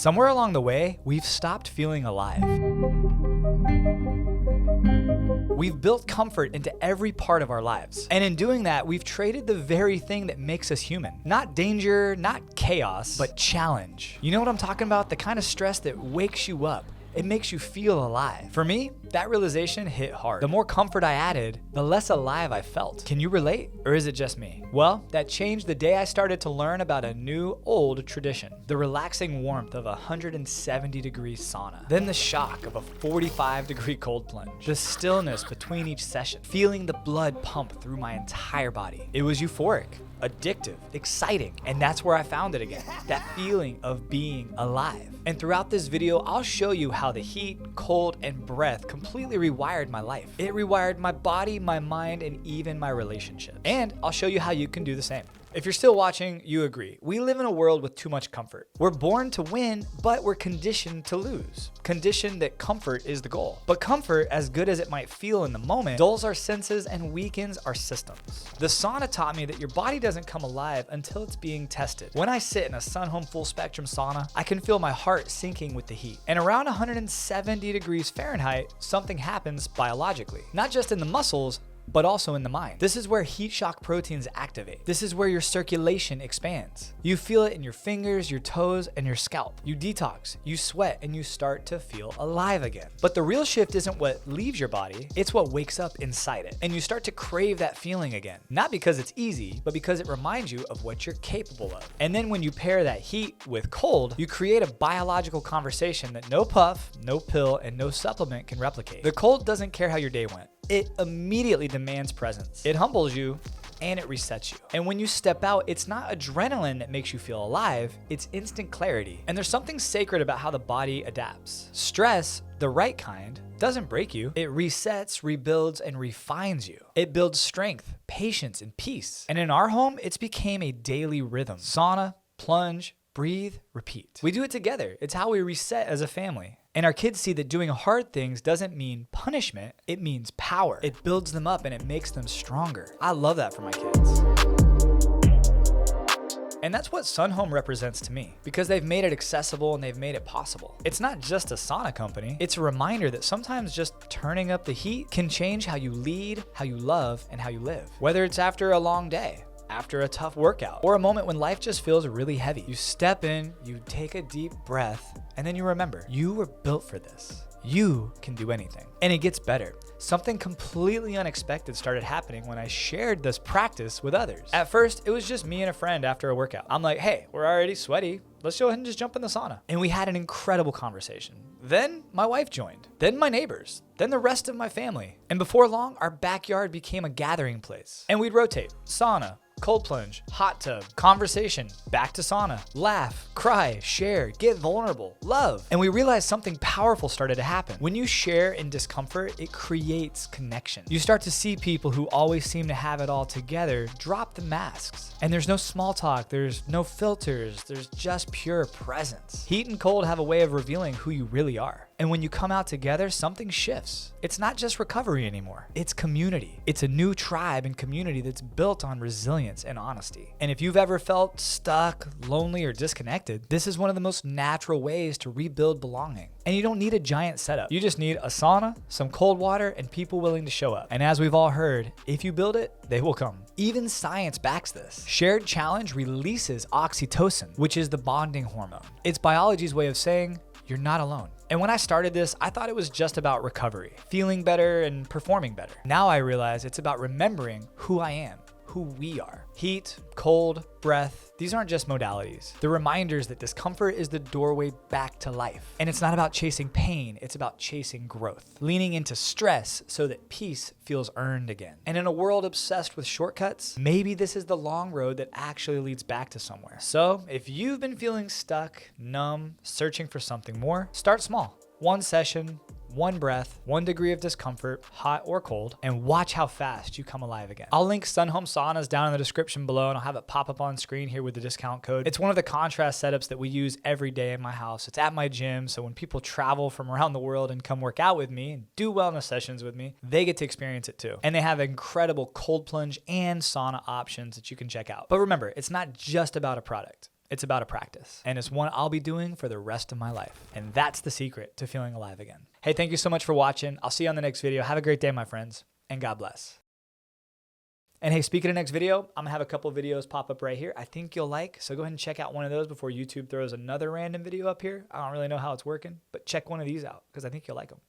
Somewhere along the way, we've stopped feeling alive. We've built comfort into every part of our lives. And in doing that, we've traded the very thing that makes us human. Not danger, not chaos, but challenge. You know what I'm talking about? The kind of stress that wakes you up. It makes you feel alive. For me, that realization hit hard. The more comfort I added, the less alive I felt. Can you relate? Or is it just me? Well, that changed the day I started to learn about a new, old tradition. The relaxing warmth of a 170-degree sauna. Then the shock of a 45-degree cold plunge. The stillness between each session. Feeling the blood pump through my entire body. It was euphoric, addictive, exciting, and that's where I found it again. That feeling of being alive. And throughout this video, I'll show you how the heat, cold, and breath completely rewired my life. It rewired my body, my mind, and even my relationships. And I'll show you how you can do the same. If you're still watching, you agree. We live in a world with too much comfort. We're born to win, but we're conditioned to lose. Conditioned that comfort is the goal. But comfort, as good as it might feel in the moment, dulls our senses and weakens our systems. The sauna taught me that your body doesn't come alive until it's being tested. When I sit in a Sunhome full spectrum sauna, I can feel my heart sinking with the heat. And around 170 degrees Fahrenheit, something happens biologically. Not just in the muscles, but also in the mind. This is where heat shock proteins activate. This is where your circulation expands. You feel it in your fingers, your toes, and your scalp. You detox, you sweat, and you start to feel alive again. But the real shift isn't what leaves your body, it's what wakes up inside it. And you start to crave that feeling again. Not because it's easy, but because it reminds you of what you're capable of. And then when you pair that heat with cold, you create a biological conversation that no puff, no pill, and no supplement can replicate. The cold doesn't care how your day went. It immediately demands presence. It humbles you and it resets you. And when you step out, it's not adrenaline that makes you feel alive, it's instant clarity. And there's something sacred about how the body adapts. Stress, the right kind, doesn't break you. It resets, rebuilds, and refines you. It builds strength, patience, and peace. And in our home, it's became a daily rhythm. Sauna, plunge, breathe, repeat. We do it together. It's how we reset as a family. And our kids see that doing hard things doesn't mean punishment, it means power. It builds them up and it makes them stronger. I love that for my kids. And that's what Sunhome represents to me, because they've made it accessible and they've made it possible. It's not just a sauna company, it's a reminder that sometimes just turning up the heat can change how you lead, how you love, and how you live. Whether it's after a long day, after a tough workout, or a moment when life just feels really heavy. You step in, you take a deep breath, and then you remember, you were built for this. You can do anything. And it gets better. Something completely unexpected started happening when I shared this practice with others. At first, it was just me and a friend after a workout. I'm like, hey, we're already sweaty. Let's go ahead and just jump in the sauna. And we had an incredible conversation. Then my wife joined. Then my neighbors. Then the rest of my family. And before long, our backyard became a gathering place. And we'd rotate. Sauna, cold plunge, hot tub, conversation, back to sauna, laugh, cry, share, get vulnerable, love. And we realized something powerful started to happen. When you share in discomfort, it creates connection. You start to see people who always seem to have it all together drop the masks. And there's no small talk, there's no filters, there's just pure presence. Heat and cold have a way of revealing who you really are. And when you come out together, something shifts. It's not just recovery anymore. It's community. It's a new tribe and community that's built on resilience and honesty. And if you've ever felt stuck, lonely, or disconnected, this is one of the most natural ways to rebuild belonging. And you don't need a giant setup. You just need a sauna, some cold water, and people willing to show up. And as we've all heard, if you build it, they will come. Even science backs this. Shared challenge releases oxytocin, which is the bonding hormone. It's biology's way of saying, you're not alone. And when I started this, I thought it was just about recovery, feeling better and performing better. Now I realize it's about remembering who I am, who we are. Heat, cold, breath, these aren't just modalities. They're reminders that discomfort is the doorway back to life. And it's not about chasing pain, it's about chasing growth. Leaning into stress so that peace feels earned again. And in a world obsessed with shortcuts, maybe this is the long road that actually leads back to somewhere. So if you've been feeling stuck, numb, searching for something more, start small. One session, one breath, 1 degree of discomfort, hot or cold, and watch how fast you come alive again. I'll link Sunhome Saunas down in the description below, and I'll have it pop up on screen here with the discount code. It's one of the contrast setups that we use every day in my house. It's at my gym, so when people travel from around the world and come work out with me and do wellness sessions with me, they get to experience it too. And they have incredible cold plunge and sauna options that you can check out. But remember, it's not just about a product. It's about a practice, and it's one I'll be doing for the rest of my life. And that's the secret to feeling alive again. Hey, thank you so much for watching. I'll see you on the next video. Have a great day, my friends, and God bless. And hey, speaking of next video, I'm gonna have a couple videos pop up right here I think you'll like. So go ahead and check out one of those before YouTube throws another random video up here. I don't really know how it's working, but check one of these out because I think you'll like them.